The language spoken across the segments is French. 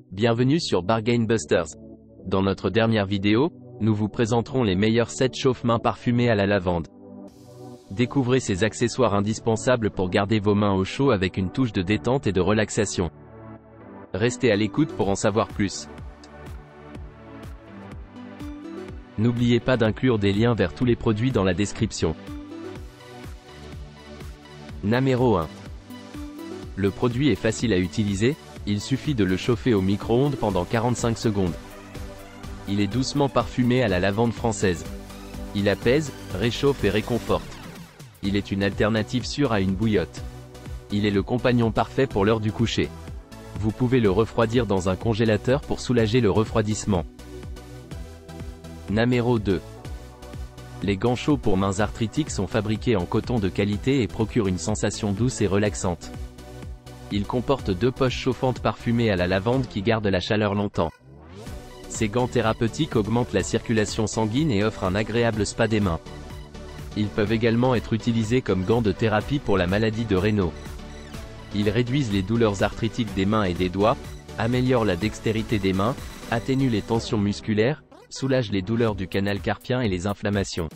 Bienvenue sur Bargain Busters. Dans notre dernière vidéo, nous vous présenterons les meilleurs 7 chauffe-mains parfumés à la lavande. Découvrez ces accessoires indispensables pour garder vos mains au chaud avec une touche de détente et de relaxation. Restez à l'écoute pour en savoir plus. N'oubliez pas d'inclure des liens vers tous les produits dans la description. Numéro 1. Le produit est facile à utiliser, il suffit de le chauffer au micro-ondes pendant 45 secondes. Il est doucement parfumé à la lavande française. Il apaise, réchauffe et réconforte. Il est une alternative sûre à une bouillotte. Il est le compagnon parfait pour l'heure du coucher. Vous pouvez le refroidir dans un congélateur pour soulager le refroidissement. Numéro 2. Les gants chauds pour mains arthritiques sont fabriqués en coton de qualité et procurent une sensation douce et relaxante. Ils comportent 2 poches chauffantes parfumées à la lavande qui gardent la chaleur longtemps. Ces gants thérapeutiques augmentent la circulation sanguine et offrent un agréable spa des mains. Ils peuvent également être utilisés comme gants de thérapie pour la maladie de Raynaud. Ils réduisent les douleurs arthritiques des mains et des doigts, améliorent la dextérité des mains, atténuent les tensions musculaires, soulagent les douleurs du canal carpien et les inflammations.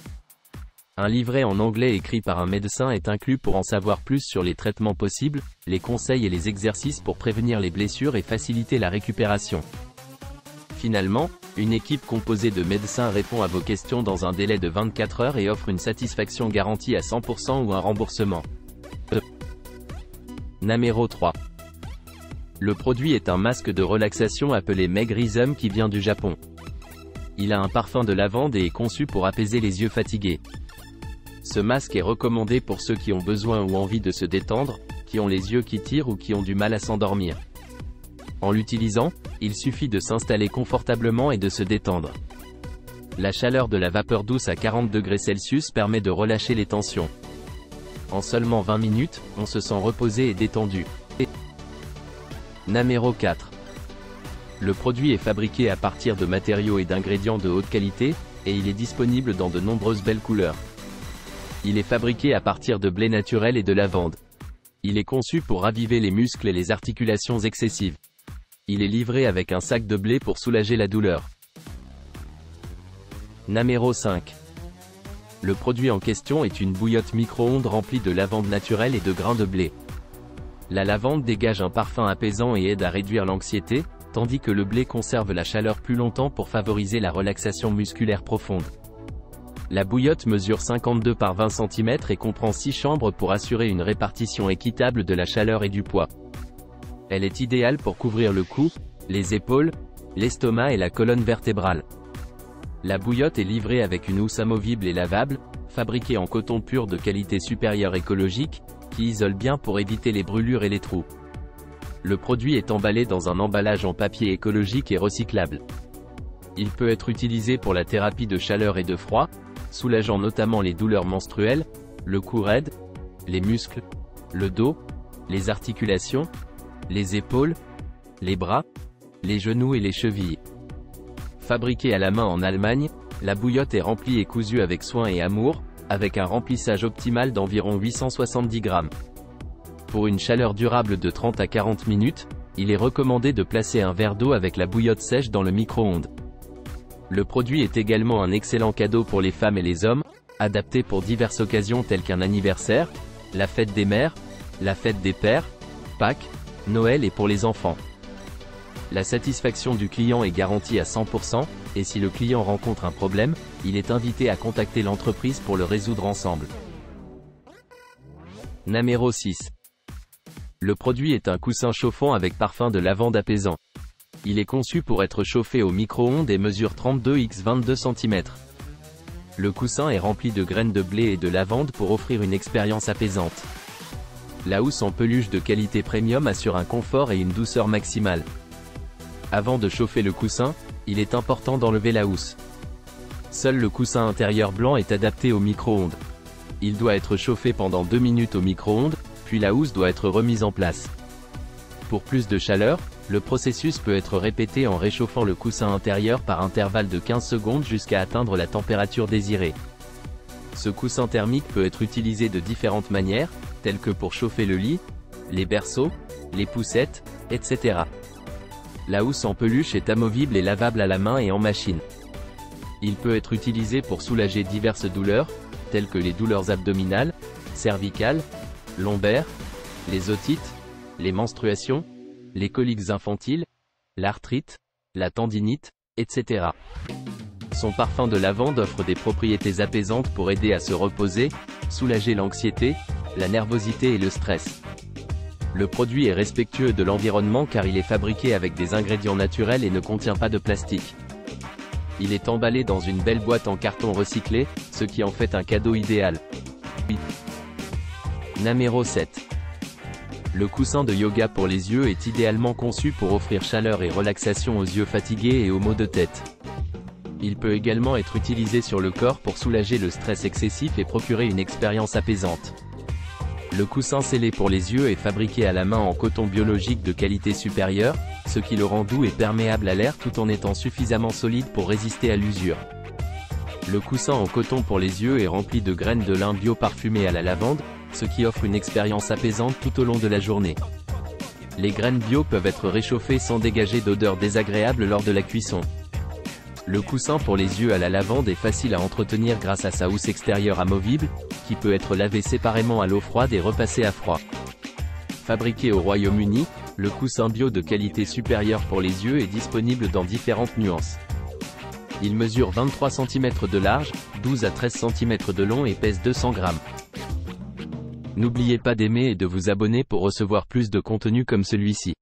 Un livret en anglais écrit par un médecin est inclus pour en savoir plus sur les traitements possibles, les conseils et les exercices pour prévenir les blessures et faciliter la récupération. Finalement, une équipe composée de médecins répond à vos questions dans un délai de 24 heures et offre une satisfaction garantie à 100% ou un remboursement. Numéro 3. Le produit est un masque de relaxation appelé Meg Rhythm qui vient du Japon. Il a un parfum de lavande et est conçu pour apaiser les yeux fatigués. Ce masque est recommandé pour ceux qui ont besoin ou envie de se détendre, qui ont les yeux qui tirent ou qui ont du mal à s'endormir. En l'utilisant, il suffit de s'installer confortablement et de se détendre. La chaleur de la vapeur douce à 40 degrés Celsius permet de relâcher les tensions. En seulement 20 minutes, on se sent reposé et détendu. Numéro 4. Le produit est fabriqué à partir de matériaux et d'ingrédients de haute qualité, et il est disponible dans de nombreuses belles couleurs. Il est fabriqué à partir de blé naturel et de lavande. Il est conçu pour raviver les muscles et les articulations excessives. Il est livré avec un sac de blé pour soulager la douleur. Numéro 5. Le produit en question est une bouillotte micro-ondes remplie de lavande naturelle et de grains de blé. La lavande dégage un parfum apaisant et aide à réduire l'anxiété, tandis que le blé conserve la chaleur plus longtemps pour favoriser la relaxation musculaire profonde. La bouillotte mesure 52 par 20 cm et comprend 6 chambres pour assurer une répartition équitable de la chaleur et du poids. Elle est idéale pour couvrir le cou, les épaules, l'estomac et la colonne vertébrale. La bouillotte est livrée avec une housse amovible et lavable, fabriquée en coton pur de qualité supérieure écologique, qui isole bien pour éviter les brûlures et les trous. Le produit est emballé dans un emballage en papier écologique et recyclable. Il peut être utilisé pour la thérapie de chaleur et de froid, soulageant notamment les douleurs menstruelles, le cou raide, les muscles, le dos, les articulations, les épaules, les bras, les genoux et les chevilles. Fabriquée à la main en Allemagne, la bouillotte est remplie et cousue avec soin et amour, avec un remplissage optimal d'environ 870 grammes. Pour une chaleur durable de 30 à 40 minutes, il est recommandé de placer un verre d'eau avec la bouillotte sèche dans le micro-ondes. Le produit est également un excellent cadeau pour les femmes et les hommes, adapté pour diverses occasions telles qu'un anniversaire, la fête des mères, la fête des pères, Pâques, Noël et pour les enfants. La satisfaction du client est garantie à 100%, et si le client rencontre un problème, il est invité à contacter l'entreprise pour le résoudre ensemble. Numéro 6. Le produit est un coussin chauffant avec parfum de lavande apaisant. Il est conçu pour être chauffé au micro-ondes et mesure 32 x 22 cm. Le coussin est rempli de graines de blé et de lavande pour offrir une expérience apaisante. La housse en peluche de qualité premium assure un confort et une douceur maximale. Avant de chauffer le coussin, il est important d'enlever la housse. Seul le coussin intérieur blanc est adapté au micro-ondes. Il doit être chauffé pendant 2 minutes au micro-ondes, puis la housse doit être remise en place. Pour plus de chaleur, le processus peut être répété en réchauffant le coussin intérieur par intervalle de 15 secondes jusqu'à atteindre la température désirée. Ce coussin thermique peut être utilisé de différentes manières, telles que pour chauffer le lit, les berceaux, les poussettes, etc. La housse en peluche est amovible et lavable à la main et en machine. Il peut être utilisé pour soulager diverses douleurs, telles que les douleurs abdominales, cervicales, lombaires, les otites, les menstruations, les coliques infantiles, l'arthrite, la tendinite, etc. Son parfum de lavande offre des propriétés apaisantes pour aider à se reposer, soulager l'anxiété, la nervosité et le stress. Le produit est respectueux de l'environnement car il est fabriqué avec des ingrédients naturels et ne contient pas de plastique. Il est emballé dans une belle boîte en carton recyclé, ce qui en fait un cadeau idéal. Numéro 7. Le coussin de yoga pour les yeux est idéalement conçu pour offrir chaleur et relaxation aux yeux fatigués et aux maux de tête. Il peut également être utilisé sur le corps pour soulager le stress excessif et procurer une expérience apaisante. Le coussin scellé pour les yeux est fabriqué à la main en coton biologique de qualité supérieure, ce qui le rend doux et perméable à l'air tout en étant suffisamment solide pour résister à l'usure. Le coussin en coton pour les yeux est rempli de graines de lin bio parfumées à la lavande, ce qui offre une expérience apaisante tout au long de la journée. Les graines bio peuvent être réchauffées sans dégager d'odeur désagréable lors de la cuisson. Le coussin pour les yeux à la lavande est facile à entretenir grâce à sa housse extérieure amovible, qui peut être lavée séparément à l'eau froide et repassée à froid. Fabriqué au Royaume-Uni, le coussin bio de qualité supérieure pour les yeux est disponible dans différentes nuances. Il mesure 23 cm de large, 12 à 13 cm de long et pèse 200 g. N'oubliez pas d'aimer et de vous abonner pour recevoir plus de contenu comme celui-ci.